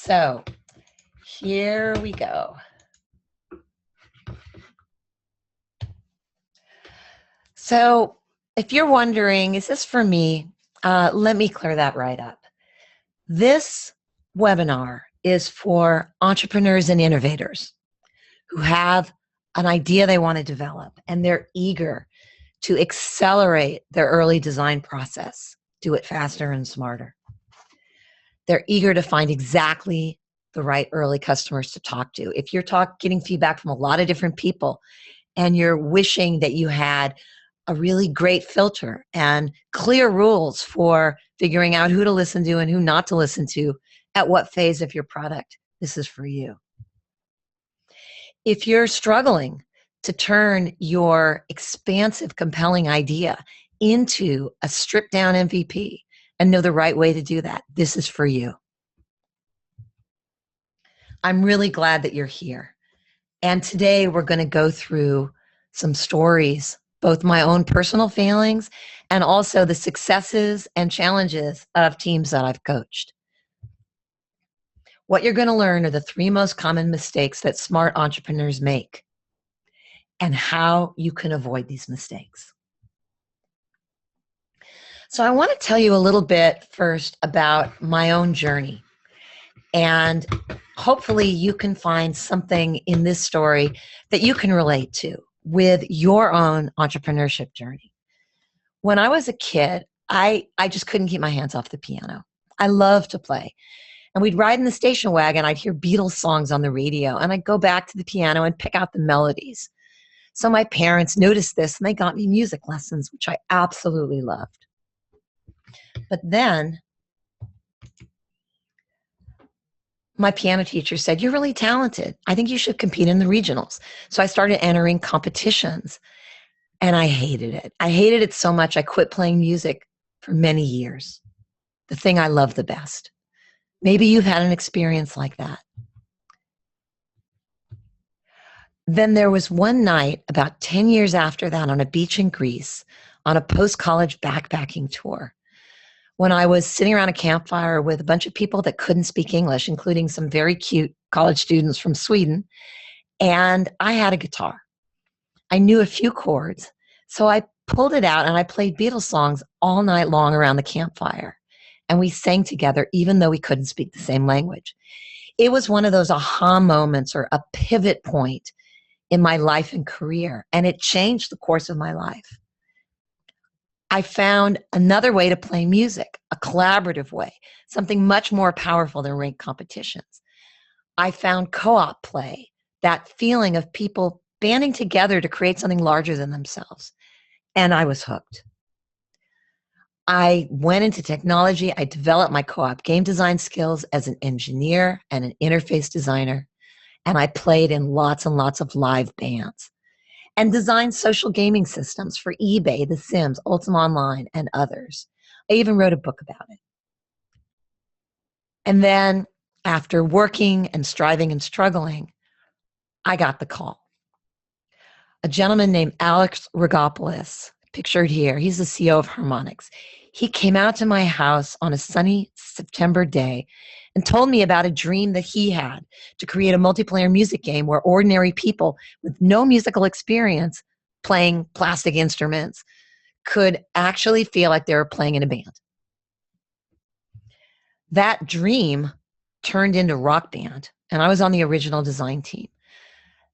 So here we go. So if you're wondering, is this for me? Let me clear that right up. This webinar is for entrepreneurs and innovators who have an idea they want to develop, and they're eager to accelerate their early design process, do it faster and smarter. They're eager to find exactly the right early customers to talk to. If you're getting feedback from a lot of different people and you're wishing that you had a really great filter and clear rules for figuring out who to listen to and who not to listen to at what phase of your product, this is for you. If you're struggling to turn your expansive, compelling idea into a stripped down MVP and know the right way to do that, this is for you. I'm really glad that you're here. And today we're going to go through some stories, both my own personal failings and also the successes and challenges of teams that I've coached. What you're going to learn are the 3 most common mistakes that smart entrepreneurs make and how you can avoid these mistakes. So I want to tell you a little bit first about my own journey. And hopefully you can find something in this story that you can relate to with your own entrepreneurship journey. When I was a kid, I just couldn't keep my hands off the piano. I loved to play. And we'd ride in the station wagon. I'd hear Beatles songs on the radio, and I'd go back to the piano and pick out the melodies. So my parents noticed this, and they got me music lessons, which I absolutely loved. But then my piano teacher said, "You're really talented. I think you should compete in the regionals." So I started entering competitions, and I hated it. I hated it so much, I quit playing music for many years, the thing I love the best. Maybe you've had an experience like that. Then there was one night about 10 years after that on a beach in Greece on a post-college backpacking tour when I was sitting around a campfire with a bunch of people that couldn't speak English, including some very cute college students from Sweden, and I had a guitar. I knew a few chords, so I pulled it out and I played Beatles songs all night long around the campfire. And we sang together even though we couldn't speak the same language. It was one of those aha moments or a pivot point in my life and career, and it changed the course of my life. I found another way to play music, a collaborative way, something much more powerful than ranked competitions. I found co-op play, that feeling of people banding together to create something larger than themselves, and I was hooked. I went into technology. I developed my co-op game design skills as an engineer and an interface designer, and I played in lots and lots of live bands and designed social gaming systems for eBay, The Sims, Ultima Online, and others. I even wrote a book about it. And then after working and striving and struggling, I got the call. A gentleman named Alex Rogopoulos, pictured here, he's the CEO of Harmonix. He came out to my house on a sunny September day and told me about a dream that he had to create a multiplayer music game where ordinary people with no musical experience playing plastic instruments could actually feel like they were playing in a band. That dream turned into Rock Band, and I was on the original design team.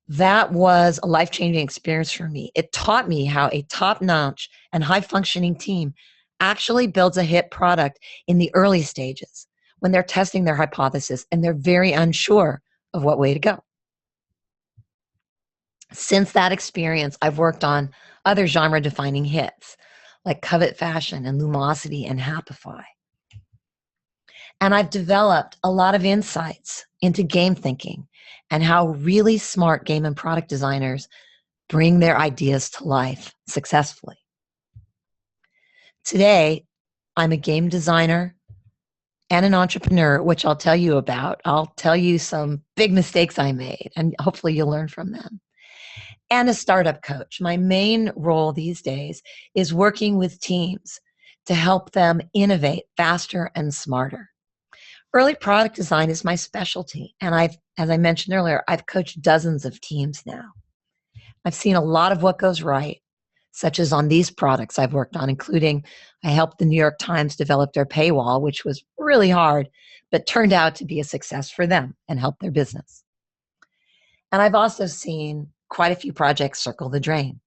That was a life-changing experience for me. It taught me how a top-notch and high-functioning team actually builds a hit product in the early stages when they're testing their hypothesis and they're very unsure of what way to go. Since that experience, I've worked on other genre-defining hits like Covet Fashion and Lumosity and Happify. And I've developed a lot of insights into game thinking and how really smart game and product designers bring their ideas to life successfully. Today, I'm a game designer and an entrepreneur, which I'll tell you about. I'll tell you some big mistakes I made, and hopefully you'll learn from them. And a startup coach. My main role these days is working with teams to help them innovate faster and smarter. Early product design is my specialty. And as I mentioned earlier, I've coached dozens of teams now. I've seen a lot of what goes right, such as on these products I've worked on, including I helped the New York Times develop their paywall, which was really hard, but turned out to be a success for them and helped their business. And I've also seen quite a few projects circle the drain.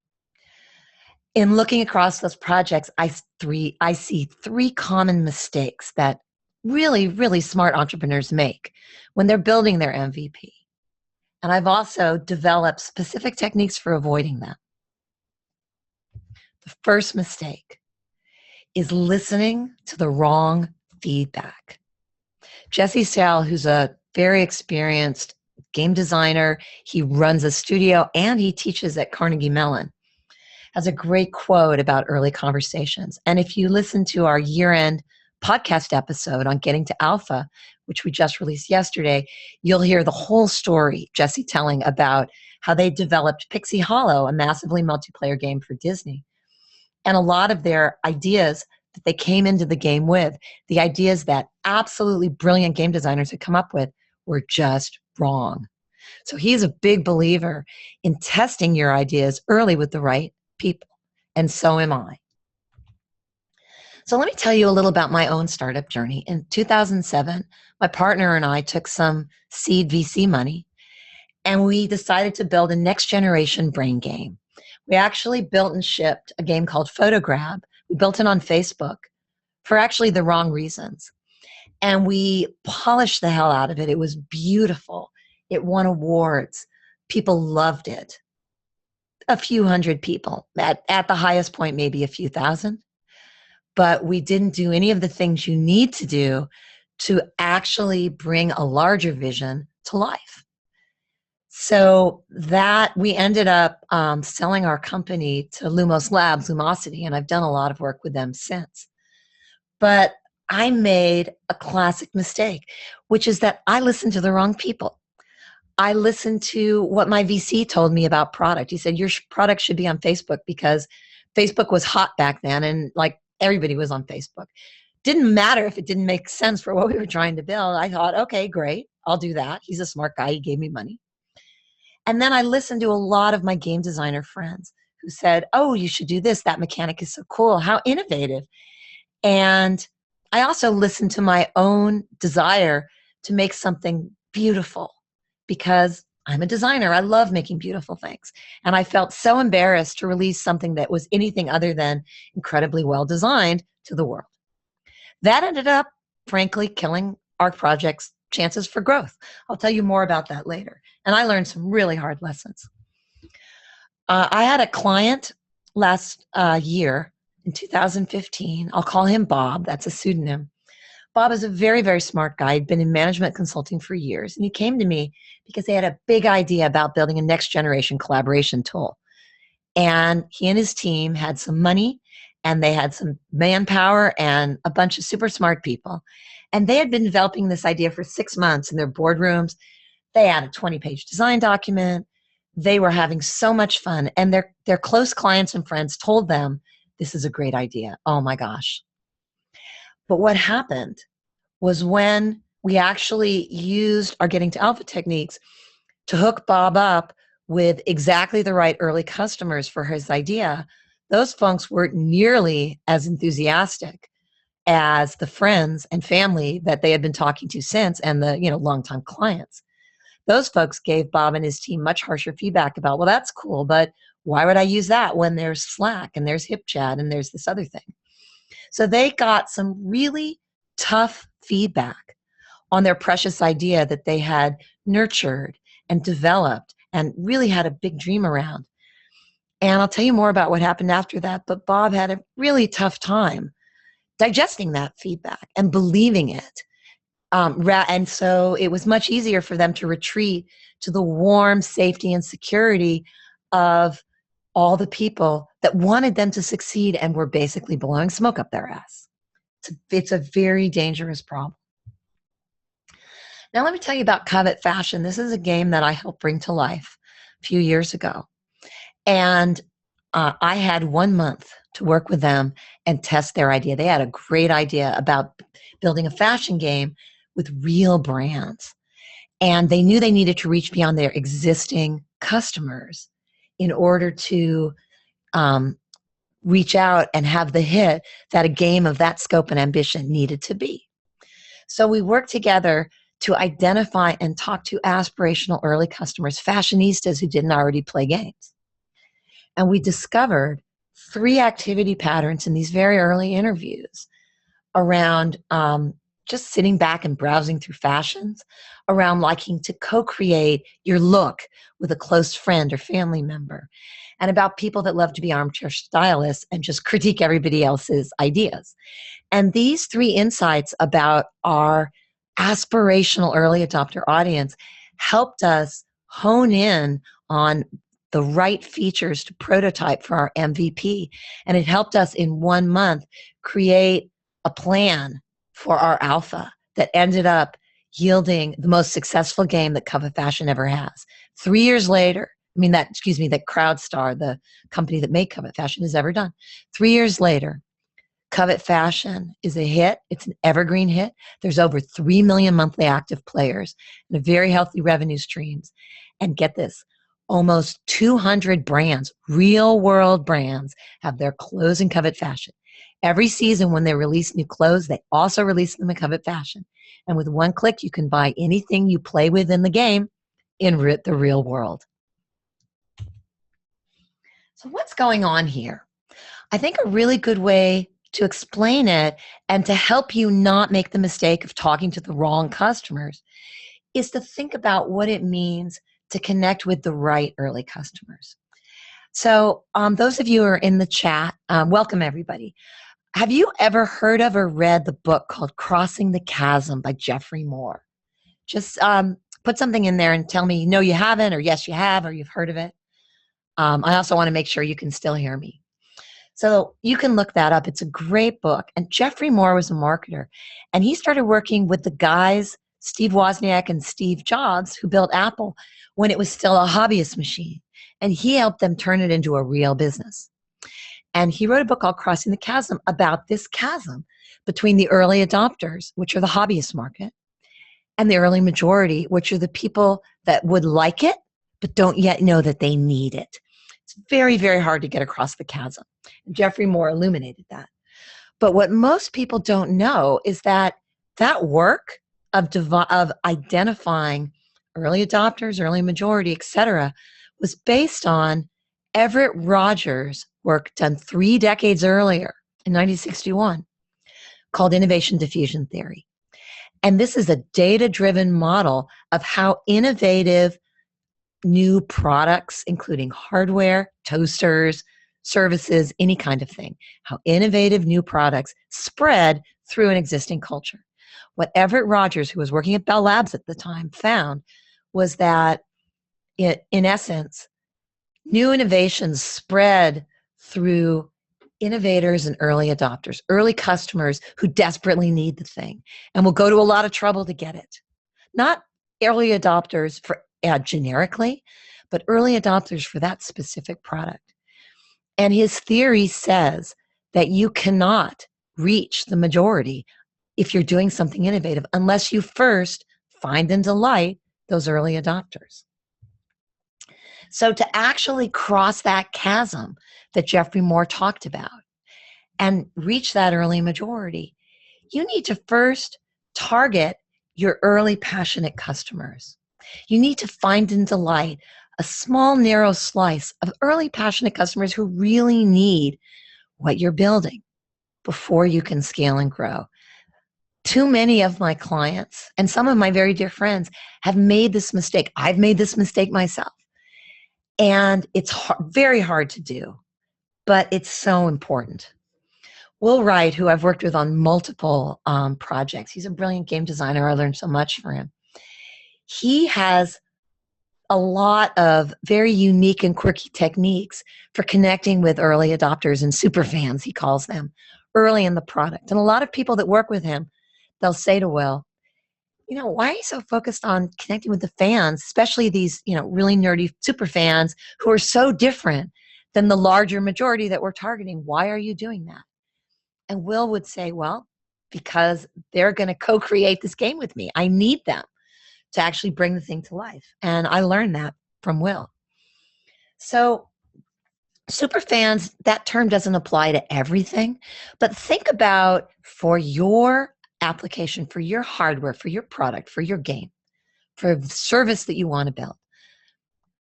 In looking across those projects, I see three common mistakes that really, really smart entrepreneurs make when they're building their MVP. And I've also developed specific techniques for avoiding them. The first mistake is listening to the wrong feedback. Jesse Sale, who's a very experienced game designer, he runs a studio and he teaches at Carnegie Mellon, has a great quote about early conversations. And if you listen to our year-end podcast episode on getting to alpha, which we just released yesterday, you'll hear the whole story Jesse telling about how they developed Pixie Hollow, a massively multiplayer game for Disney. And a lot of their ideas that they came into the game with, the ideas that absolutely brilliant game designers had come up with, were just wrong. So he's a big believer in testing your ideas early with the right people. And so am I. So let me tell you a little about my own startup journey. In 2007, my partner and I took some seed VC money and we decided to build a next generation brain game. We actually built and shipped a game called Photograb. We built it on Facebook for actually the wrong reasons. And we polished the hell out of it. It was beautiful. It won awards. People loved it. A few hundred people. At the highest point, maybe a few thousand. But we didn't do any of the things you need to do to actually bring a larger vision to life. So that we ended up selling our company to Lumos Labs, Lumosity, and I've done a lot of work with them since. But I made a classic mistake, which is that I listened to the wrong people. I listened to what my VC told me about product. He said, your product should be on Facebook because Facebook was hot back then and like everybody was on Facebook. Didn't matter if it didn't make sense for what we were trying to build. I thought, okay, great, I'll do that. He's a smart guy. He gave me money. And then I listened to a lot of my game designer friends who said, oh, you should do this. That mechanic is so cool. How innovative. And I also listened to my own desire to make something beautiful because I'm a designer. I love making beautiful things. And I felt so embarrassed to release something that was anything other than incredibly well designed to the world. That ended up, frankly, killing our project's chances for growth. I'll tell you more about that later. And I learned some really hard lessons. I had a client last year in 2015. I'll call him Bob. That's a pseudonym. Bob is a very, very smart guy. He'd been in management consulting for years. And he came to me because they had a big idea about building a next generation collaboration tool. And he and his team had some money and they had some manpower and a bunch of super smart people. And they had been developing this idea for 6 months in their boardrooms. They had a 20-page design document. They were having so much fun. And their close clients and friends told them, this is a great idea. Oh my gosh. But what happened was when we actually used our getting to alpha techniques to hook Bob up with exactly the right early customers for his idea, those folks weren't nearly as enthusiastic as the friends and family that they had been talking to since and the longtime clients. Those folks gave Bob and his team much harsher feedback about, well, that's cool, but why would I use that when there's Slack and there's HipChat and there's this other thing? So they got some really tough feedback on their precious idea that they had nurtured and developed and really had a big dream around. And I'll tell you more about what happened after that, but Bob had a really tough time digesting that feedback and believing it. And so it was much easier for them to retreat to the warm safety and security of all the people that wanted them to succeed and were basically blowing smoke up their ass. It's a very dangerous problem. Now let me tell you about Covet Fashion. This is a game that I helped bring to life a few years ago. And I had 1 month to work with them and test their idea. They had a great idea about building a fashion game with real brands. And they knew they needed to reach beyond their existing customers in order to reach out and have the hit that a game of that scope and ambition needed to be. So we worked together to identify and talk to aspirational early customers, fashionistas who didn't already play games. And we discovered 3 activity patterns in these very early interviews around just sitting back and browsing through fashions, around liking to co-create your look with a close friend or family member, and about people that love to be armchair stylists and just critique everybody else's ideas. And these 3 insights about our aspirational early adopter audience helped us hone in on the right features to prototype for our MVP. And it helped us in 1 month create a plan for our alpha that ended up yielding the most successful game that Covet Fashion ever has. 3 years later, that CrowdStar, the company that made Covet Fashion, has ever done. 3 years later, Covet Fashion is a hit. It's an evergreen hit. There's over 3 million monthly active players and a very healthy revenue streams. And get this, almost 200 brands, real world brands, have their clothes in Covet Fashion. Every season when they release new clothes, they also release them in Covet Fashion. And with 1 click, you can buy anything you play with in the game in the real world. So what's going on here? I think a really good way to explain it and to help you not make the mistake of talking to the wrong customers is to think about what it means to connect with the right early customers. So those of you who are in the chat, welcome everybody. Have you ever heard of or read the book called Crossing the Chasm by Jeffrey Moore? Just put something in there and tell me no you haven't, or yes you have, or you've heard of it. I also want to make sure you can still hear me. So you can look that up. It's a great book. And Jeffrey Moore was a marketer. And he started working with the guys, Steve Wozniak and Steve Jobs, who built Apple when it was still a hobbyist machine. And he helped them turn it into a real business. And he wrote a book called Crossing the Chasm about this chasm between the early adopters, which are the hobbyist market, and the early majority, which are the people that would like it, but don't yet know that they need it. It's very, very hard to get across the chasm. And Jeffrey Moore illuminated that. But what most people don't know is that that work of identifying early adopters, early majority, etc., was based on Everett Rogers' work done 3 decades earlier in 1961 called innovation diffusion theory. And this is a data-driven model of how innovative new products, including hardware, toasters, services, any kind of thing, how innovative new products spread through an existing culture. What Everett Rogers, who was working at Bell Labs at the time, found was that in essence, new innovations spread through innovators and early adopters, early customers who desperately need the thing and will go to a lot of trouble to get it. Not early adopters for generically, but early adopters for that specific product. And his theory says that you cannot reach the majority if you're doing something innovative unless you first find and delight those early adopters. So to actually cross that chasm that Jeffrey Moore talked about and reach that early majority, you need to first target your early passionate customers. You need to find and delight a small, narrow slice of early passionate customers who really need what you're building before you can scale and grow. Too many of my clients and some of my very dear friends have made this mistake. I've made this mistake myself. And it's very hard to do, but it's so important. Will Wright, who I've worked with on multiple projects, he's a brilliant game designer. I learned so much from him. He has a lot of very unique and quirky techniques for connecting with early adopters and super fans, he calls them, early in the product. And a lot of people that work with him, they'll say to Will, why are you so focused on connecting with the fans, especially these, really nerdy super fans who are so different than the larger majority that we're targeting? Why are you doing that? And Will would say, well, because they're going to co-create this game with me. I need them to actually bring the thing to life. And I learned that from Will. So super fans, that term doesn't apply to everything, but think about for your application, for your hardware, for your product, for your game, for the service that you want to build.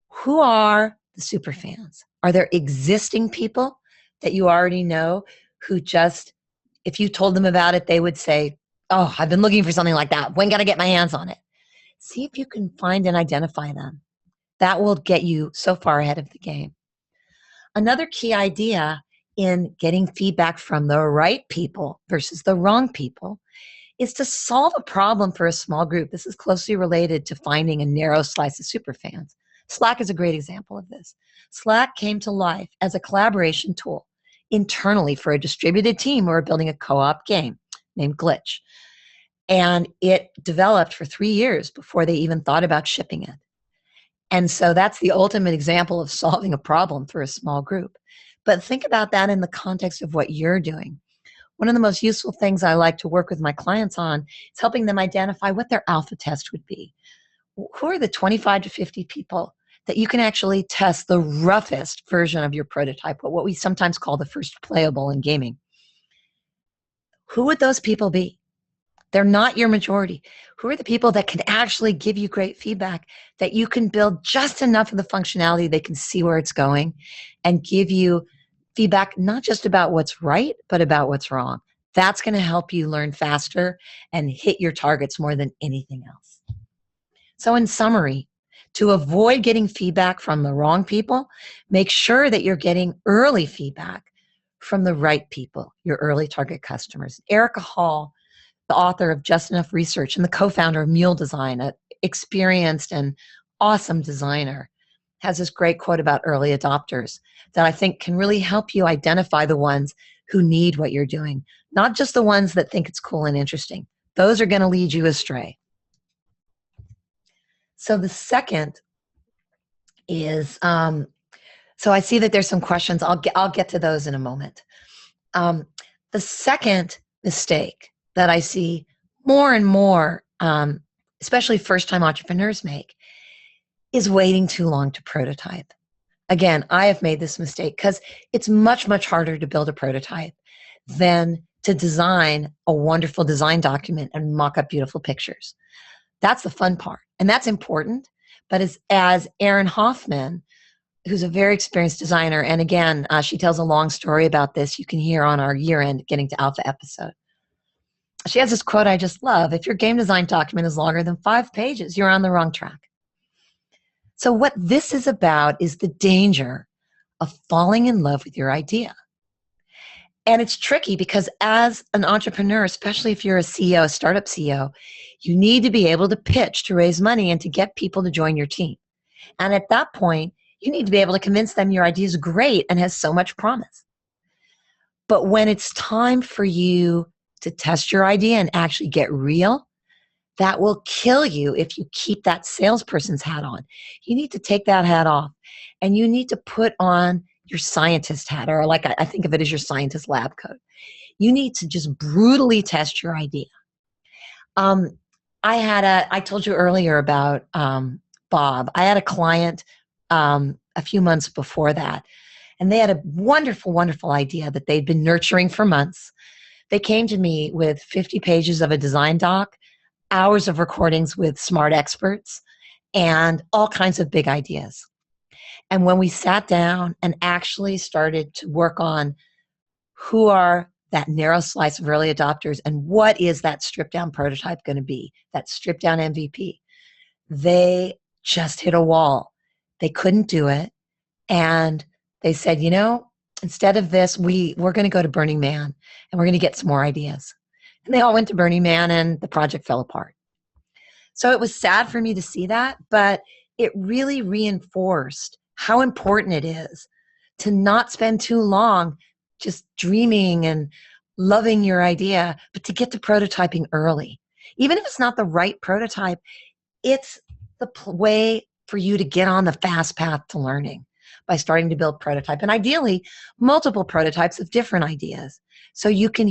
Who are the super fans? Are there existing people that you already know who just, if you told them about it, they would say, oh, I've been looking for something like that. When can I get my hands on it? See if you can find and identify them. That will get you so far ahead of the game. Another key idea in getting feedback from the right people versus the wrong people is to solve a problem for a small group. This is closely related to finding a narrow slice of superfans. Slack is a great example of this. Slack came to life as a collaboration tool internally for a distributed team who were building a co-op game named Glitch. And it developed for 3 years before they even thought about shipping it. And so that's the ultimate example of solving a problem for a small group. But think about that in the context of what you're doing. One of the most useful things I like to work with my clients on is helping them identify what their alpha test would be. Who are the 25 to 50 people that you can actually test the roughest version of your prototype, what we sometimes call the first playable in gaming? Who would those people be? They're not your majority. Who are the people that can actually give you great feedback, that you can build just enough of the functionality they can see where it's going and give you feedback, not just about what's right, but about what's wrong? That's going to help you learn faster and hit your targets more than anything else. So in summary, to avoid getting feedback from the wrong people, make sure that you're getting early feedback from the right people, your early target customers. Erica Hall, the author of Just Enough Research and the co-founder of Mule Design, an experienced and awesome designer, has this great quote about early adopters that I think can really help you identify the ones who need what you're doing, not just the ones that think it's cool and interesting. Those are going to lead you astray. So the second is, so I see that there's some questions. I'll get to those in a moment. The second mistake that I see more and more, especially first-time entrepreneurs make, is waiting too long to prototype. Again, I have made this mistake because it's much, much harder to build a prototype than to design a wonderful design document and mock up beautiful pictures. That's the fun part, and that's important. But as Erin Hoffman, who's a very experienced designer, and again, she tells a long story about this, you can hear on our year-end Getting to Alpha episode. She has this quote I just love: if your game design document is longer than 5 pages, you're on the wrong track. So what this is about is the danger of falling in love with your idea. And it's tricky because as an entrepreneur, especially if you're a CEO, a startup CEO, you need to be able to pitch to raise money and to get people to join your team. And at that point, you need to be able to convince them your idea is great and has so much promise. But when it's time for you to test your idea and actually get real, that will kill you if you keep that salesperson's hat on. You need to take that hat off and you need to put on your scientist hat, or like I think of it as your scientist lab coat. You need to just brutally test your idea. I told you earlier about Bob. I had a client a few months before that, and they had a wonderful, wonderful idea that they'd been nurturing for months. They came to me with 50 pages of a design doc, hours of recordings with smart experts, and all kinds of big ideas. And when we sat down and actually started to work on who are that narrow slice of early adopters and what is that stripped down prototype going to be, that stripped down MVP, they just hit a wall. They couldn't do it. And they said, you know, instead of this, we're going to go to Burning Man and we're going to get some more ideas. And they all went to Burning Man and the project fell apart. So it was sad for me to see that, but it really reinforced how important it is to not spend too long just dreaming and loving your idea, but to get to prototyping early. Even if it's not the right prototype, it's the way for you to get on the fast path to learning by starting to build prototype. And ideally, multiple prototypes of different ideas. So you can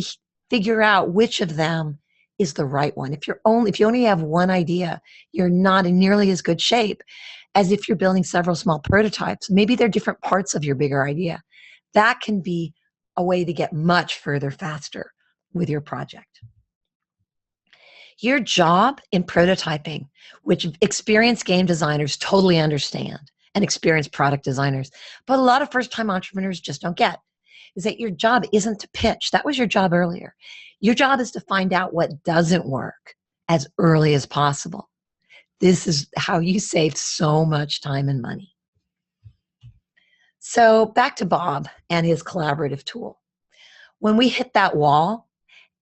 figure out which of them is the right one. If you only have one idea, you're not in nearly as good shape as if you're building several small prototypes. Maybe they're different parts of your bigger idea. That can be a way to get much further faster with your project. Your job in prototyping, which experienced game designers totally understand, and experienced product designers, but a lot of first-time entrepreneurs just don't get, is that your job isn't to pitch. That was your job earlier. Your job is to find out what doesn't work as early as possible. This is how you save so much time and money. So back to Bob and his collaborative tool. When we hit that wall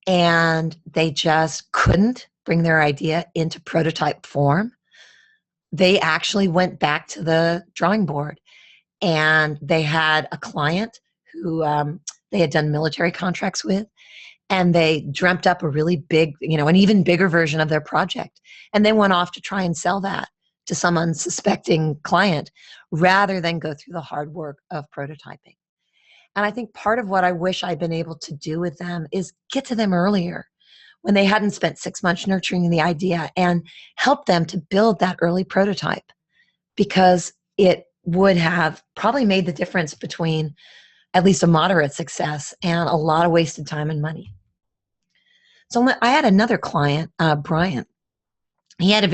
and they just couldn't bring their idea into prototype form, they actually went back to the drawing board, and they had a client who they had done military contracts with, and they dreamt up a really big, an even bigger version of their project. And they went off to try and sell that to some unsuspecting client rather than go through the hard work of prototyping. And I think part of what I wish I'd been able to do with them is get to them earlier when they hadn't spent 6 months nurturing the idea, and help them to build that early prototype, because it would have probably made the difference between at least a moderate success and a lot of wasted time and money. So I had another client, Brian. He had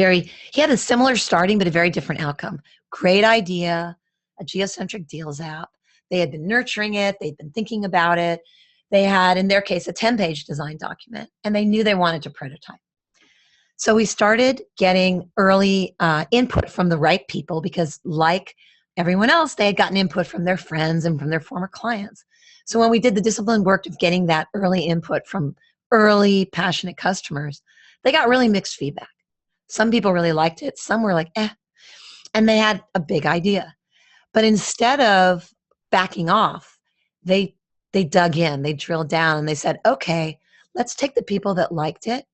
a similar starting but a very different outcome. Great idea, a geocentric deals app. They had been nurturing it. They'd been thinking about it. They had, in their case, a 10-page design document, and they knew they wanted to prototype. So we started getting early input from the right people, because like everyone else, they had gotten input from their friends and from their former clients. So when we did the disciplined work of getting that early input from early passionate customers, they got really mixed feedback. Some people really liked it. Some were like, and they had a big idea. But instead of backing off, they dug in, they drilled down, and they said, okay, let's take the people that liked it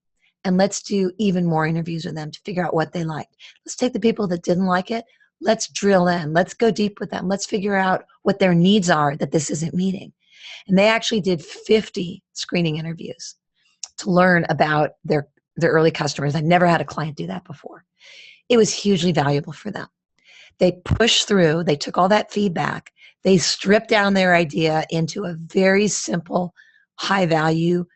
and let's do even more interviews with them to figure out what they liked. Let's take the people that didn't like it. Let's drill in. Let's go deep with them. Let's figure out what their needs are that this isn't meeting. And they actually did 50 screening interviews to learn about their early customers. I never had a client do that before. It was hugely valuable for them. They pushed through. They took all that feedback. They stripped down their idea into a very simple, high-value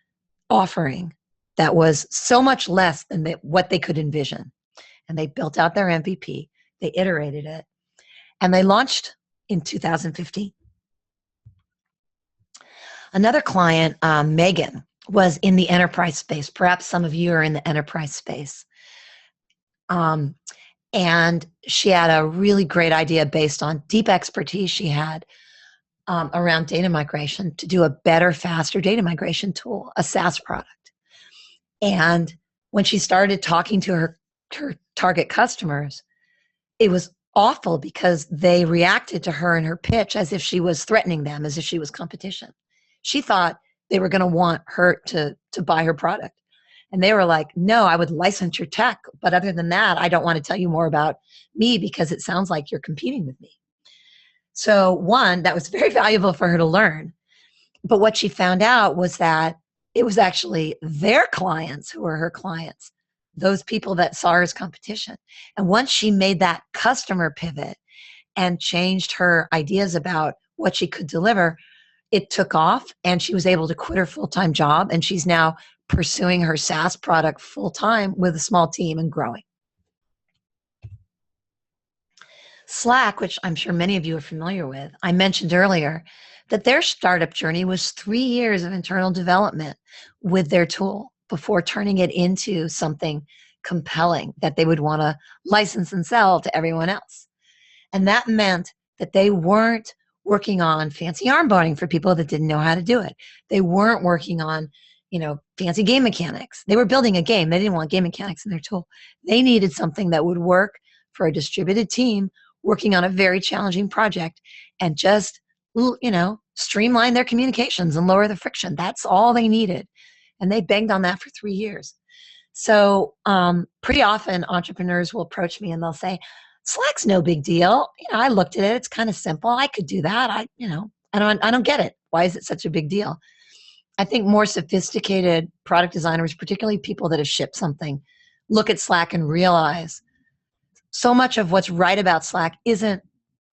offering that was so much less than what they could envision. And they built out their MVP. They iterated it. And they launched in 2015. Another client, Megan, was in the enterprise space. Perhaps some of you are in the enterprise space. And she had a really great idea based on deep expertise she had around data migration to do a better, faster data migration tool, a SaaS product. And when she started talking to her target customers, it was awful because they reacted to her and her pitch as if she was threatening them, as if she was competition. She thought they were going to want her to buy her product. And they were like, no, I would license your tech. But other than that, I don't want to tell you more about me because it sounds like you're competing with me. So one, that was very valuable for her to learn. But what she found out was that it was actually their clients who were her clients, those people that saw her as competition. And once she made that customer pivot and changed her ideas about what she could deliver, it took off, and she was able to quit her full-time job, and she's now pursuing her SaaS product full-time with a small team and growing. Slack, which I'm sure many of you are familiar with, I mentioned earlier that their startup journey was 3 years of internal development with their tool before turning it into something compelling that they would want to license and sell to everyone else. And that meant that they weren't working on fancy onboarding for people that didn't know how to do it. They weren't working on, fancy game mechanics. They were building a game. They didn't want game mechanics in their tool. They needed something that would work for a distributed team working on a very challenging project and just, streamline their communications and lower the friction. That's all they needed. And they banged on that for 3 years. So pretty often entrepreneurs will approach me and they'll say, Slack's no big deal. I looked at it. It's kind of simple. I could do that. I don't get it. Why is it such a big deal? I think more sophisticated product designers, particularly people that have shipped something, look at Slack and realize so much of what's right about Slack isn't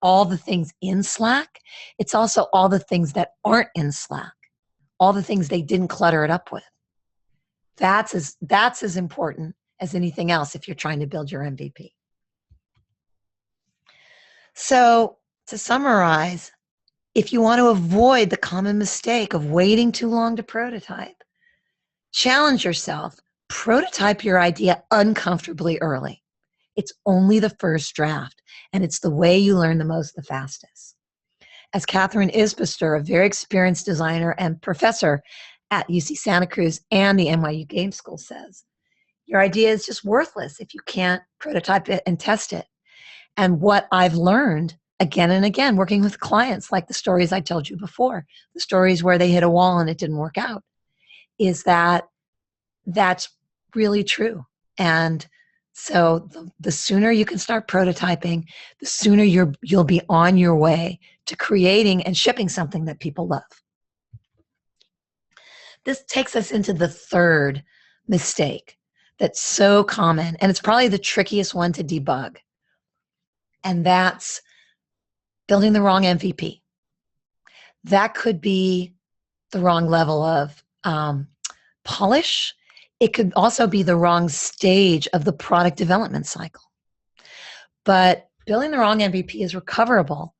all the things in Slack. It's also all the things that aren't in Slack, all the things they didn't clutter it up with. That's as important as anything else if you're trying to build your MVP. So to summarize, if you want to avoid the common mistake of waiting too long to prototype, challenge yourself, prototype your idea uncomfortably early. It's only the first draft, and it's the way you learn the most the fastest. As Catherine Isbister, a very experienced designer and professor at UC Santa Cruz and the NYU Game School, says, your idea is just worthless if you can't prototype it and test it. And what I've learned again and again working with clients, like the stories I told you before, the stories where they hit a wall and it didn't work out, is that that's really true. And so the sooner you can start prototyping, the sooner you'll be on your way to creating and shipping something that people love. This takes us into the third mistake that's so common, and it's probably the trickiest one to debug, and that's building the wrong MVP. That could be the wrong level of polish. It could also be the wrong stage of the product development cycle. But building the wrong MVP is recoverable,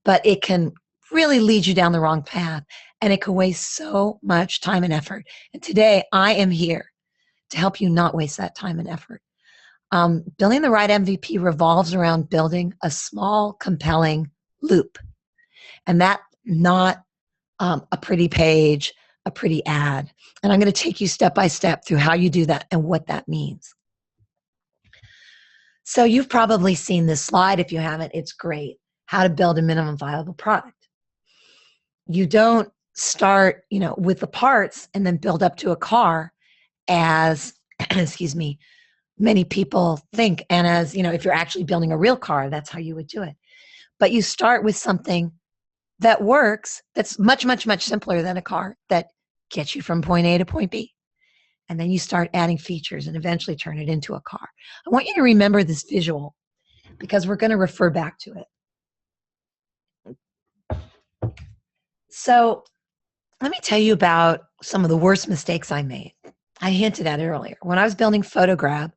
but it can really lead you down the wrong path, and it can waste so much time and effort. And today, I am here to help you not waste that time and effort. Building the right MVP revolves around building a small, compelling loop. And that not a pretty page, a pretty ad. And I'm going to take you step by step through how you do that and what that means. So you've probably seen this slide. If you haven't, it's great. How to build a minimum viable product. You don't start, with the parts and then build up to a car as, excuse me, many people think. And as, if you're actually building a real car, that's how you would do it. But you start with something that works, that's much, much, much simpler than a car, that gets you from point A to point B. And then you start adding features and eventually turn it into a car. I want you to remember this visual because we're going to refer back to it. So let me tell you about some of the worst mistakes I made. I hinted at it earlier. When I was building PhotoGrab,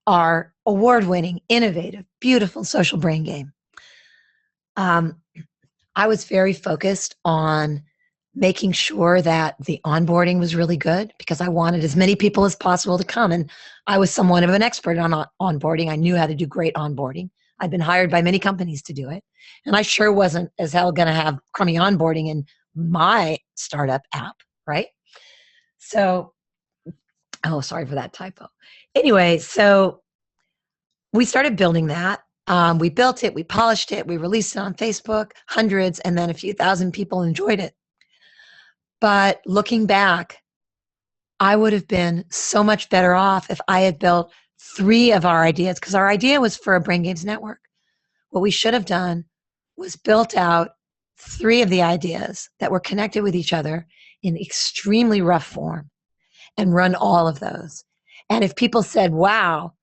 our award-winning, innovative, beautiful social brain game, I was very focused on making sure that the onboarding was really good because I wanted as many people as possible to come. And I was somewhat of an expert on onboarding. I knew how to do great onboarding. I'd been hired by many companies to do it. And I sure wasn't as hell going to have crummy onboarding in my startup app, right? So, oh, sorry for that typo. Anyway, so we started building that. We built it, we polished it, we released it on Facebook, hundreds, and then a few thousand people enjoyed it. But looking back, I would have been so much better off if I had built 3 of our ideas, because our idea was for a Brain Games network. What we should have done was built out 3 of the ideas that were connected with each other in extremely rough form and run all of those. And if people said, wow,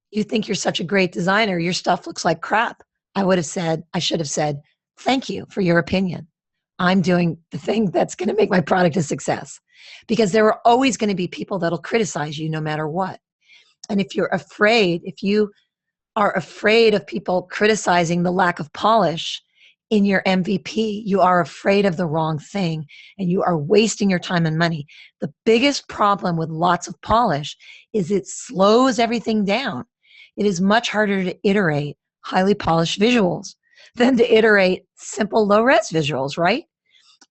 you think you're such a great designer, your stuff looks like crap, I should have said, thank you for your opinion. I'm doing the thing that's going to make my product a success. Because there are always going to be people that'll criticize you no matter what. And if you are afraid of people criticizing the lack of polish in your MVP, you are afraid of the wrong thing and you are wasting your time and money. The biggest problem with lots of polish is it slows everything down. It is much harder to iterate highly polished visuals than to iterate simple low-res visuals, right?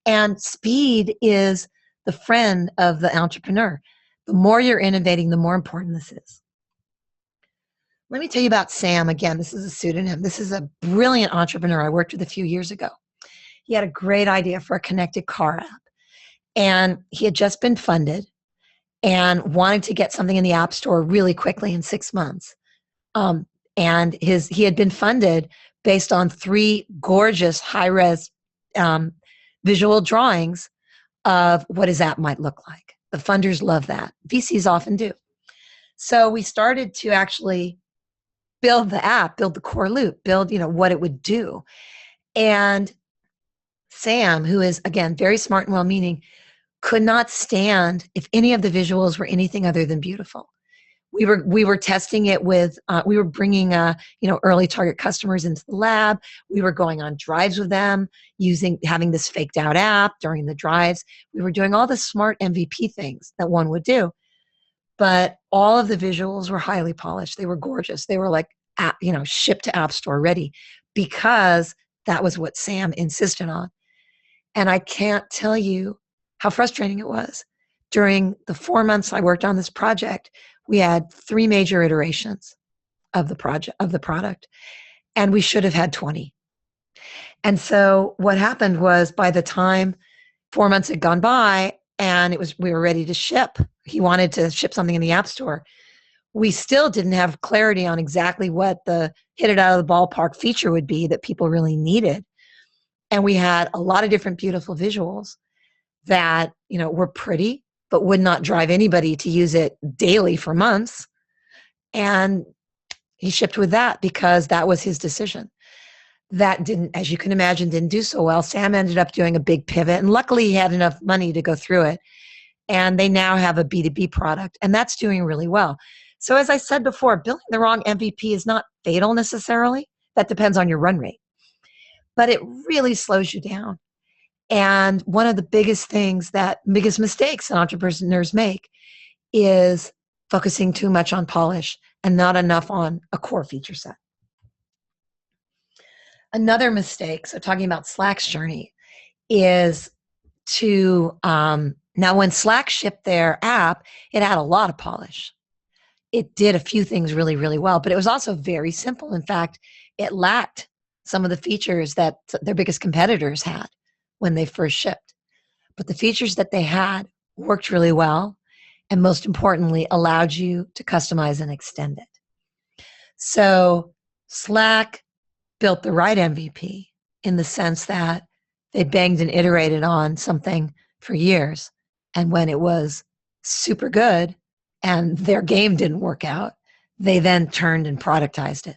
And speed is the friend of the entrepreneur. The more you're innovating, the more important this is. Let me tell you about Sam. Again, this is a pseudonym. This is a brilliant entrepreneur I worked with a few years ago. He had a great idea for a connected car app. And he had just been funded and wanted to get something in the App Store really quickly in 6 months. And he had been funded based on 3 gorgeous high-res visual drawings of what his app might look like. The funders love that. VCs often do. So we started to actually build the app, build the core loop, build, what it would do. And Sam, who is, again, very smart and well-meaning, could not stand if any of the visuals were anything other than beautiful. We were testing it with, we were bringing, early target customers into the lab. We were going on drives with them, having this faked out app during the drives. We were doing all the smart MVP things that one would do. But all of the visuals were highly polished. They were gorgeous. They were like, shipped to App Store ready, because that was what Sam insisted on. And I can't tell you how frustrating it was. During the 4 months I worked on this project, we had 3 major iterations of the product, and we should have had 20. And so what happened was, by the time 4 months had gone by and we were ready to ship, he wanted to ship something in the App Store, we still didn't have clarity on exactly what the hit it out of the ballpark feature would be that people really needed. And we had a lot of different beautiful visuals that, were pretty, but would not drive anybody to use it daily for months. And he shipped with that because that was his decision. That didn't, as you can imagine, didn't do so well. Sam ended up doing a big pivot, and luckily he had enough money to go through it. And they now have a B2B product, and that's doing really well. So as I said before, building the wrong MVP is not fatal necessarily. That depends on your run rate. But it really slows you down. And one of the biggest mistakes that entrepreneurs make is focusing too much on polish and not enough on a core feature set. Another mistake, so talking about Slack's journey, is to, now when Slack shipped their app, it had a lot of polish. It did a few things really, really well, but it was also very simple. In fact, it lacked some of the features that their biggest competitors had when they first shipped. But the features that they had worked really well, and most importantly, allowed you to customize and extend it. So Slack built the right MVP in the sense that they banged and iterated on something for years. And when it was super good and their game didn't work out, they then turned and productized it.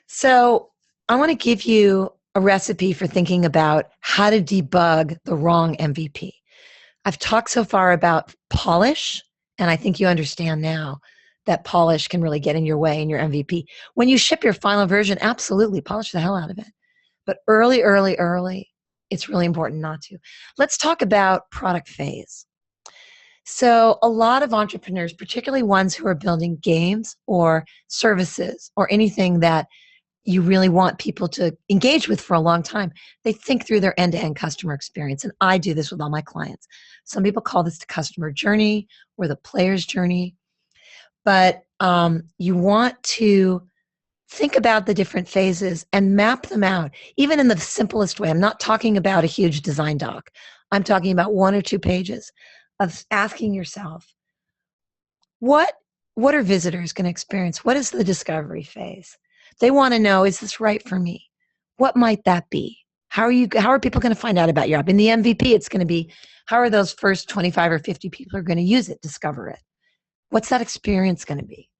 So I want to give you a recipe for thinking about how to debug the wrong MVP. I've talked so far about polish, and I think you understand now that polish can really get in your way in your MVP. When you ship your final version, absolutely polish the hell out of it. But early, it's really important not to. Let's talk about product phase. So a lot of entrepreneurs, particularly ones who are building games or services or anything that you really want people to engage with for a long time, they think through their end-to-end customer experience. And I do this with all my clients. Some people call this the customer journey or the player's journey. But you want to think about the different phases and map them out, even in the simplest way. I'm not talking about a huge design doc. I'm talking about 1 or 2 pages of asking yourself, what are visitors going to experience? What is the discovery phase? They want to know, is this right for me? What might that be? How are people going to find out about your app? In the MVP, it's going to be, how are those first 25 or 50 people who are going to use it, discover it? What's that experience going to be?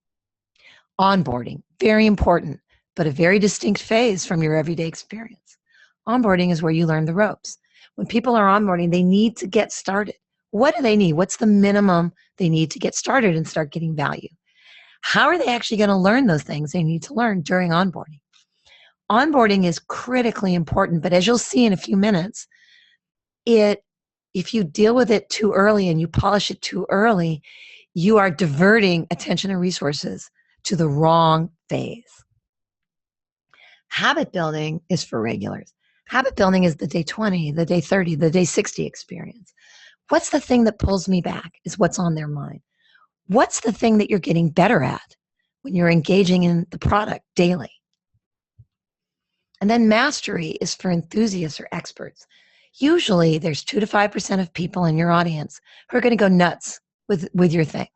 Onboarding, very important, but a very distinct phase from your everyday experience. Onboarding is where you learn the ropes. When people are onboarding, they need to get started. What do they need? What's the minimum they need to get started and start getting value? How are they actually going to learn those things they need to learn during onboarding? Onboarding is critically important, but as you'll see in a few minutes, if you deal with it too early and you polish it too early, you are diverting attention and resources to the wrong phase. Habit building is for regulars. Habit building is the day 20, the day 30, the day 60 experience. What's the thing that pulls me back is what's on their mind. What's the thing that you're getting better at when you're engaging in the product daily? And then mastery is for enthusiasts or experts. Usually there's 2 to 5% of people in your audience who are going to go nuts with your thing,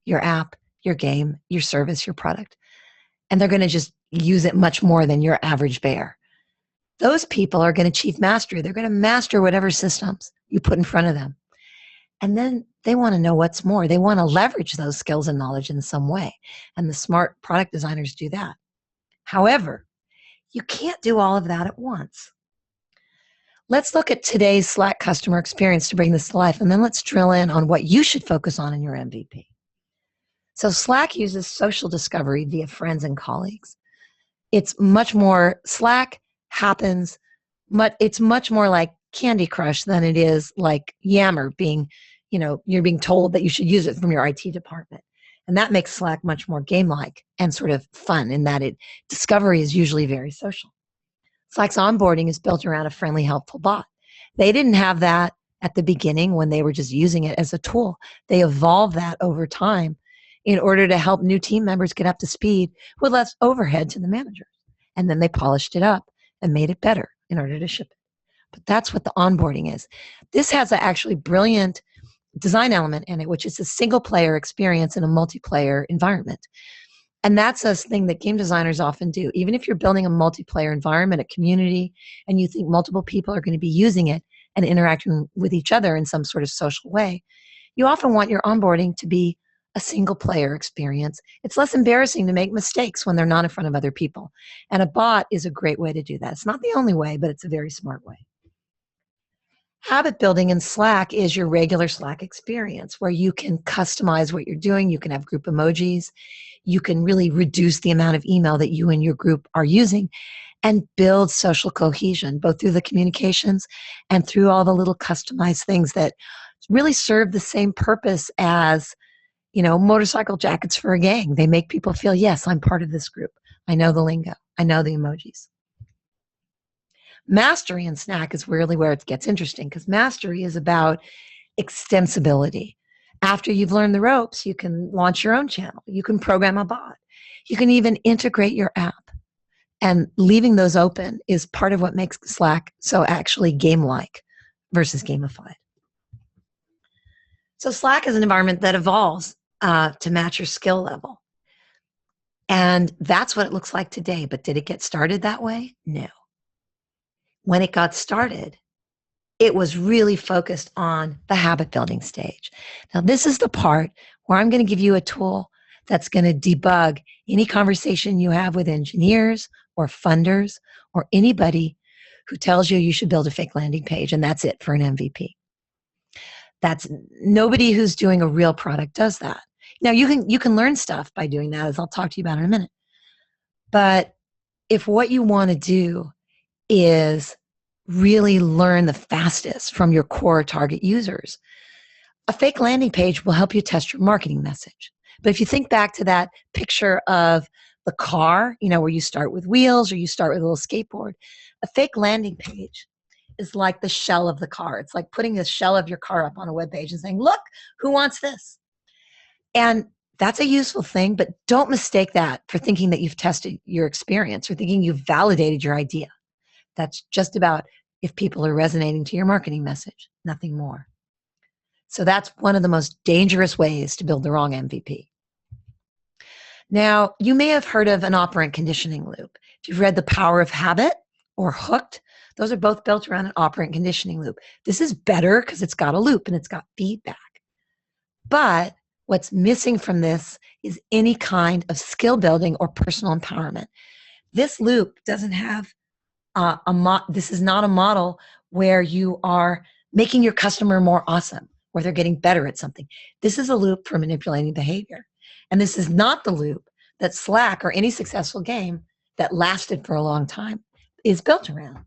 your app, your game, your service, your product. And they're going to just use it much more than your average bear. those people are going to achieve mastery. They're going to master whatever systems you put in front of them. And then they want to know what's more. They want to leverage those skills and knowledge in some way. And the smart product designers do that. However, you can't do all of that at once. Let's look at today's Slack customer experience to bring this to life, and then let's drill in on what you should focus on in your MVP. So Slack uses social discovery via friends and colleagues. It's much more, Slack happens, it's much more like Candy Crush than it is like Yammer being, you're being told that you should use it from your IT department. And that makes Slack much more game-like and sort of fun in that discovery is usually very social. Slack's onboarding is built around a friendly, helpful bot. They didn't have that at the beginning when they were just using it as a tool. They evolved that over time in order to help new team members get up to speed with less overhead to the managers. And then they polished it up and made it better in order to ship it. But that's what the onboarding is. This has an actually brilliant design element in it, which is a single player experience in a multiplayer environment. And that's a thing that game designers often do. Even if you're building a multiplayer environment, a community, and you think multiple people are going to be using it and interacting with each other in some sort of social way, you often want your onboarding to be a single player experience. It's less embarrassing to make mistakes when they're not in front of other people. And a bot is a great way to do that. It's not the only way, but it's a very smart way. Habit building in Slack is your regular Slack experience where you can customize what you're doing. You can have group emojis. You can really reduce the amount of email that you and your group are using and build social cohesion, both through the communications and through all the little customized things that really serve the same purpose as, motorcycle jackets for a gang. They make people feel, yes, I'm part of this group. I know the lingo. I know the emojis. Mastery in Slack is really where it gets interesting because mastery is about extensibility. After you've learned the ropes, you can launch your own channel. You can program a bot. You can even integrate your app. And leaving those open is part of what makes Slack so actually game-like versus gamified. So Slack is an environment that evolves to match your skill level. And that's what it looks like today. But did it get started that way? No. When it got started, it was really focused on the habit building stage. Now, this is the part where I'm going to give you a tool that's going to debug any conversation you have with engineers or funders or anybody who tells you should build a fake landing page and that's it for an MVP. That's nobody who's doing a real product does that. Now, you can learn stuff by doing that, as I'll talk to you about in a minute. But if what you want to do is really learn the fastest from your core target users, a fake landing page will help you test your marketing message. But if you think back to that picture of the car, where you start with wheels or you start with a little skateboard, a fake landing page is like the shell of the car. It's like putting the shell of your car up on a web page and saying, look, who wants this? And that's a useful thing, but don't mistake that for thinking that you've tested your experience or thinking you've validated your idea. That's just about if people are resonating to your marketing message, nothing more. So that's one of the most dangerous ways to build the wrong MVP. Now, you may have heard of an operant conditioning loop. If you've read The Power of Habit or Hooked, those are both built around an operant conditioning loop. This is better because it's got a loop and it's got feedback. But what's missing from this is any kind of skill building or personal empowerment. This loop doesn't have this is not a model where you are making your customer more awesome, where they're getting better at something. This is a loop for manipulating behavior. And this is not the loop that Slack or any successful game that lasted for a long time is built around.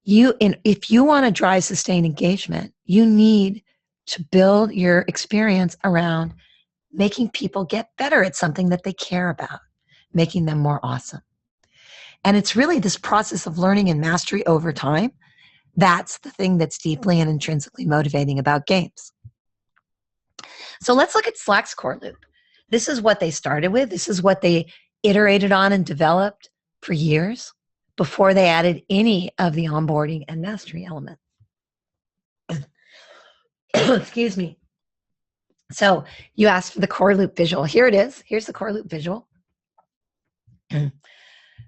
If you want to drive sustained engagement, you need to build your experience around making people get better at something that they care about, making them more awesome. And it's really this process of learning and mastery over time. That's the thing that's deeply and intrinsically motivating about games. So let's look at Slack's core loop. This is what they started with. This is what they iterated on and developed for years before they added any of the onboarding and mastery elements. Excuse me. So you asked for the core loop visual. Here it is. Here's the core loop visual.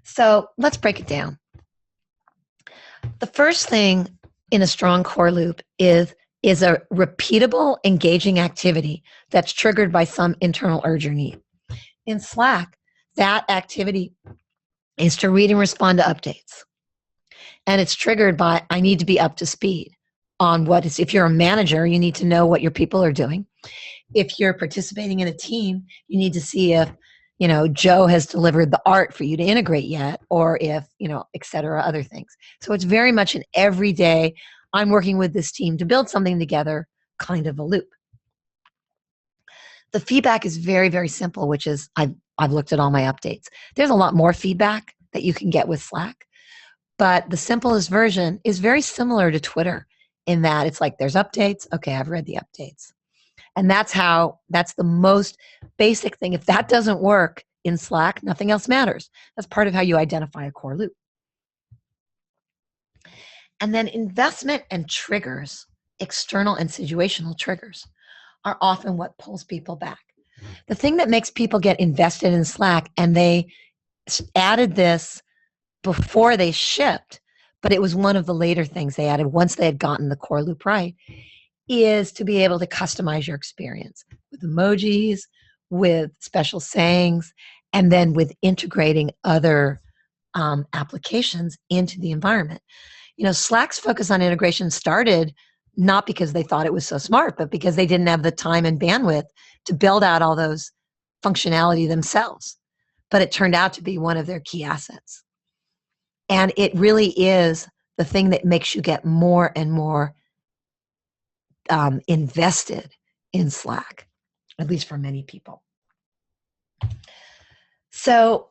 So let's break it down. The first thing in a strong core loop is a repeatable, engaging activity that's triggered by some internal urge or need. In Slack, that activity is to read and respond to updates. And it's triggered by, I need to be up to speed on what is, if you're a manager, you need to know what your people are doing. If you're participating in a team, you need to see if, Joe has delivered the art for you to integrate yet, or if, et cetera, other things. So it's very much an everyday, I'm working with this team to build something together kind of a loop. The feedback is very, very simple, which is I've looked at all my updates. There's a lot more feedback that you can get with Slack, but the simplest version is very similar to Twitter in that it's like, there's updates. Okay, I've read the updates. And that's the most basic thing. If that doesn't work in Slack, nothing else matters. That's part of how you identify a core loop. And then investment and triggers, external and situational triggers, are often what pulls people back. The thing that makes people get invested in Slack, and they added this before they shipped, but it was one of the later things they added once they had gotten the core loop right, is to be able to customize your experience with emojis, with special sayings, and then with integrating other applications into the environment. Slack's focus on integration started not because they thought it was so smart, but because they didn't have the time and bandwidth to build out all those functionality themselves. But it turned out to be one of their key assets. And it really is the thing that makes you get more and more invested in Slack, at least for many people. So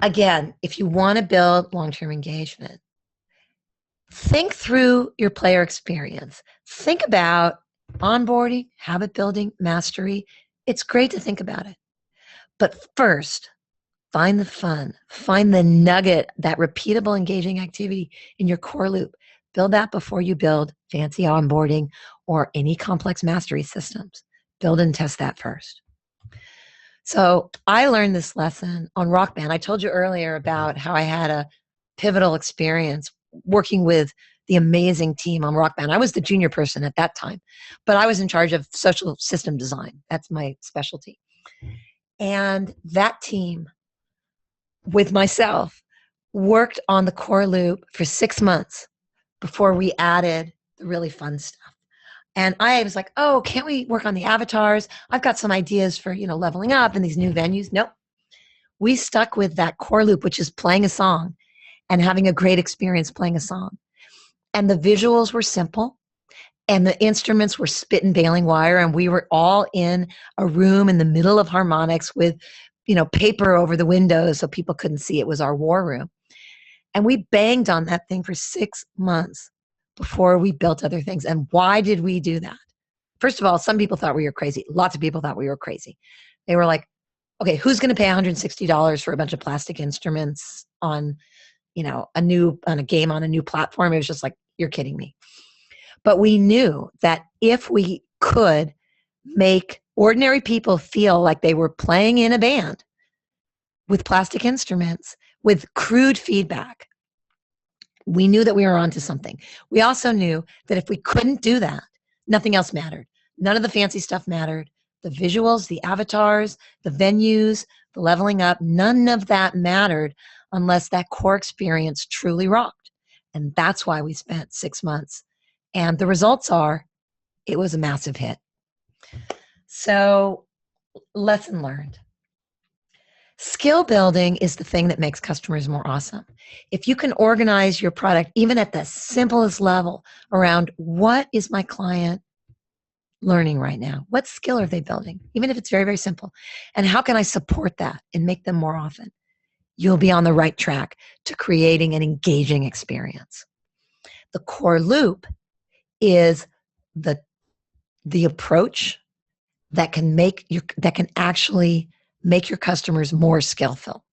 again, if you want to build long-term engagement, think through your player experience. Think about onboarding, habit building, mastery. It's great to think about it. But first, find the fun, find the nugget, that repeatable, engaging activity in your core loop. Build that before you build fancy onboarding or any complex mastery systems. Build and test that first. So I learned this lesson on Rock Band. I told you earlier about how I had a pivotal experience working with the amazing team on Rock Band. I was the junior person at that time, but I was in charge of social system design. That's my specialty. And that team, with myself, worked on the core loop for 6 months before we added the really fun stuff. And I was like, oh, can't we work on the avatars? I've got some ideas for, leveling up and these new venues. Nope. We stuck with that core loop, which is playing a song and having a great experience playing a song. And the visuals were simple, and the instruments were spit and baling wire, and we were all in a room in the middle of harmonics with, paper over the windows so people couldn't see. It was our war room. And we banged on that thing for 6 months before we built other things. And why did we do that? First of all, some people thought we were crazy. Lots of people thought we were crazy. They were like, okay, who's going to pay $160 for a bunch of plastic instruments on, a game on a new platform? It was just like, you're kidding me. But we knew that if we could make ordinary people feel like they were playing in a band with plastic instruments, with crude feedback, we knew that we were onto something. We also knew that if we couldn't do that, nothing else mattered. None of the fancy stuff mattered. The visuals, the avatars, the venues, the leveling up, none of that mattered unless that core experience truly rocked. And that's why we spent 6 months. And the results are, it was a massive hit. So, lesson learned. Skill building is the thing that makes customers more awesome. If you can organize your product, even at the simplest level, around what is my client learning right now? What skill are they building? Even if it's very, very simple. And how can I support that and make them more often? You'll be on the right track to creating an engaging experience. The core loop is the approach that can actually make your customers more skillful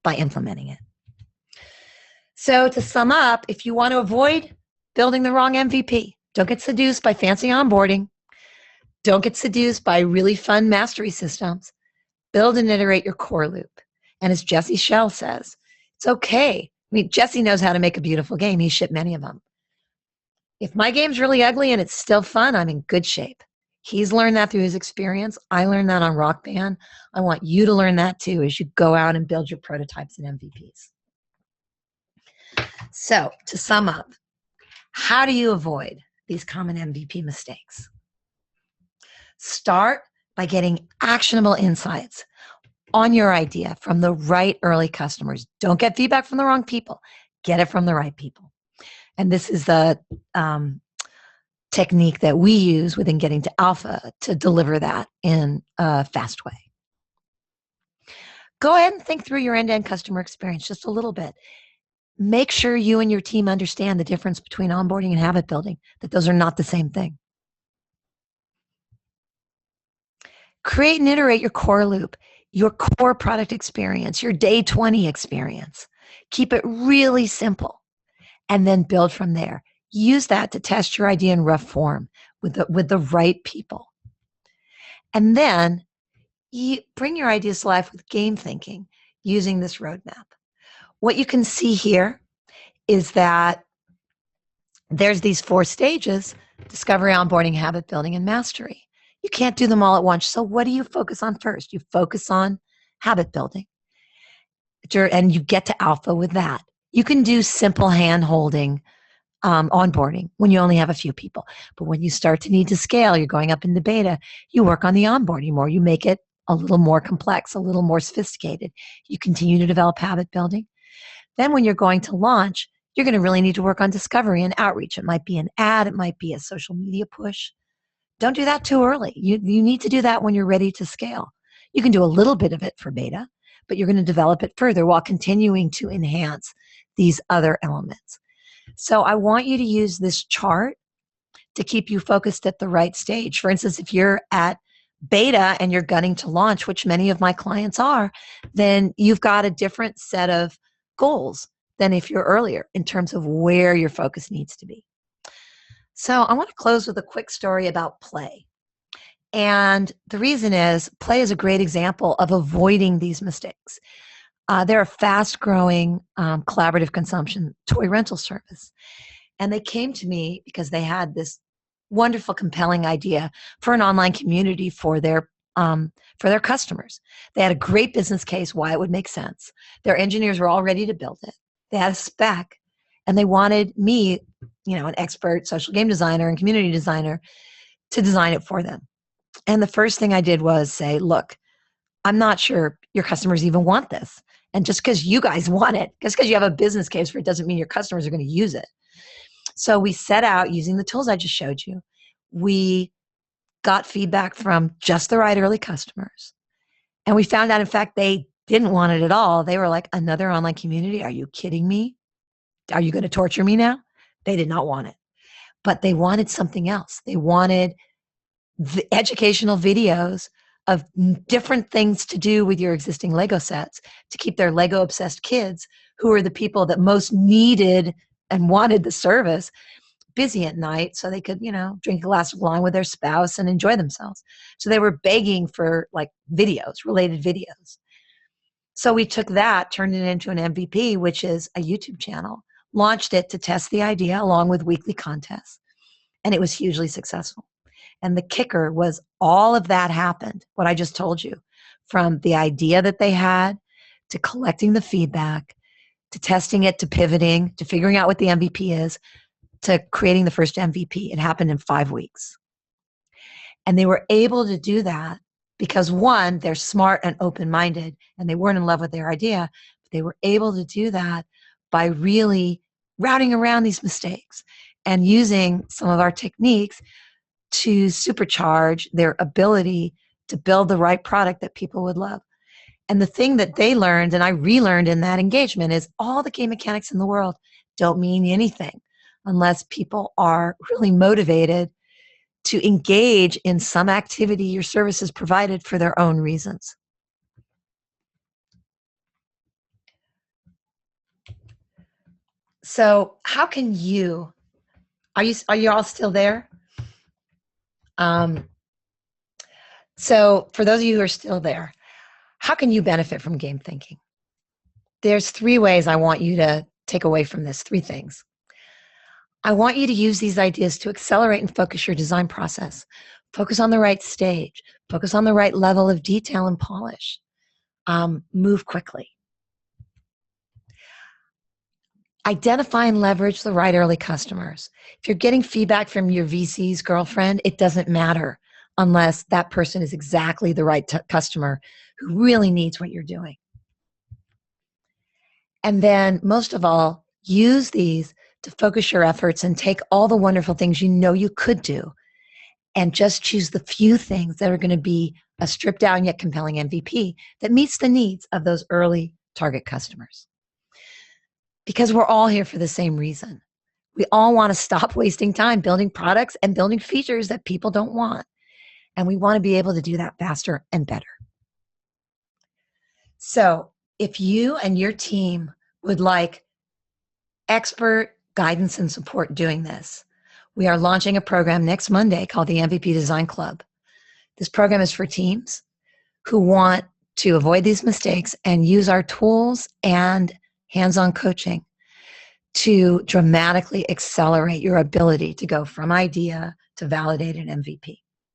by implementing it. So to sum up, if you want to avoid building the wrong MVP, don't get seduced by fancy onboarding. Don't get seduced by really fun mastery systems. Build and iterate your core loop. And as Jesse Schell says, it's okay mean, Jesse knows how to make a beautiful game. He shipped many of them. If my game's really ugly and it's still fun, I'm in good shape. He's learned that through his experience. I learned that on Rock Band. I want you to learn that too as you go out and build your prototypes and MVPs. So to sum up, how do you avoid these common MVP mistakes? Start by getting actionable insights on your idea from the right early customers. Don't get feedback from the wrong people. Get it from the right people. And this is the technique that we use within Getting to Alpha to deliver that in a fast way. Go ahead and think through your end-to-end customer experience just a little bit. Make sure you and your team understand the difference between onboarding and habit building, that those are not the same thing. Create and iterate your core loop, your core product experience, your day 20 experience. Keep it really simple and then build from there. Use that to test your idea in rough form with the right people. And then you bring your ideas to life with game thinking using this roadmap. What you can see here is that there's these 4 stages: discovery, onboarding, habit building, and mastery. You can't do them all at once. So what do you focus on first? You focus on habit building, and you get to alpha with that. You can do simple hand-holding onboarding when you only have a few people. But when you start to need to scale, you're going up into beta, you work on the onboarding more. You make it a little more complex, a little more sophisticated. You continue to develop habit building. Then when you're going to launch, you're going to really need to work on discovery and outreach. It might be an ad. It might be a social media push. Don't do that too early. You need to do that when you're ready to scale. You can do a little bit of it for beta, but you're going to develop it further while continuing to enhance these other elements. So I want you to use this chart to keep you focused at the right stage. For instance, if you're at beta and you're gunning to launch, which many of my clients are, then you've got a different set of goals than if you're earlier in terms of where your focus needs to be. So I want to close with a quick story about Pley. And the reason is Pley is a great example of avoiding these mistakes. They're a fast-growing collaborative consumption toy rental service. And they came to me because they had this wonderful, compelling idea for an online community for their customers. They had a great business case why it would make sense. Their engineers were all ready to build it. They had a spec, and they wanted me, an expert social game designer and community designer, to design it for them. And the first thing I did was say, look, I'm not sure your customers even want this. And just because you guys want it, just because you have a business case for it, doesn't mean your customers are going to use it. So we set out using the tools I just showed you. We got feedback from just the right early customers. And we found out, in fact, they didn't want it at all. They were like, another online community? Are you kidding me? Are you going to torture me now? They did not want it. But they wanted something else. They wanted the educational videos of different things to do with your existing Lego sets to keep their Lego obsessed kids, who are the people that most needed and wanted the service, busy at night so they could, drink a glass of wine with their spouse and enjoy themselves. So they were begging for videos, related videos. So we took that, turned it into an MVP, which is a YouTube channel, launched it to test the idea along with weekly contests. And it was hugely successful. And the kicker was all of that happened, what I just told you, from the idea that they had to collecting the feedback, to testing it, to pivoting, to figuring out what the MVP is, to creating the first MVP. It happened in 5 weeks. And they were able to do that because, one, they're smart and open-minded, and they weren't in love with their idea. But they were able to do that by really routing around these mistakes and using some of our techniques to supercharge their ability to build the right product that people would love. And the thing that they learned, and I relearned in that engagement, is all the game mechanics in the world don't mean anything unless people are really motivated to engage in some activity your service is provided for their own reasons. So how can you, are you all still there? So for those of you who are still there, how can you benefit from game thinking? There's 3 ways I want you to take away from this, 3 things. I want you to use these ideas to accelerate and focus your design process. Focus on the right stage. Focus on the right level of detail and polish. Move quickly. Identify and leverage the right early customers. If you're getting feedback from your VC's girlfriend, it doesn't matter unless that person is exactly the right customer who really needs what you're doing. And then, most of all, use these to focus your efforts and take all the wonderful things you know you could do and just choose the few things that are going to be a stripped down yet compelling MVP that meets the needs of those early target customers. Because we're all here for the same reason. We all want to stop wasting time building products and building features that people don't want. And we want to be able to do that faster and better. So if you and your team would like expert guidance and support doing this, we are launching a program next Monday called the MVP Design Club. This program is for teams who want to avoid these mistakes and use our tools and hands-on coaching to dramatically accelerate your ability to go from idea to validated MVP.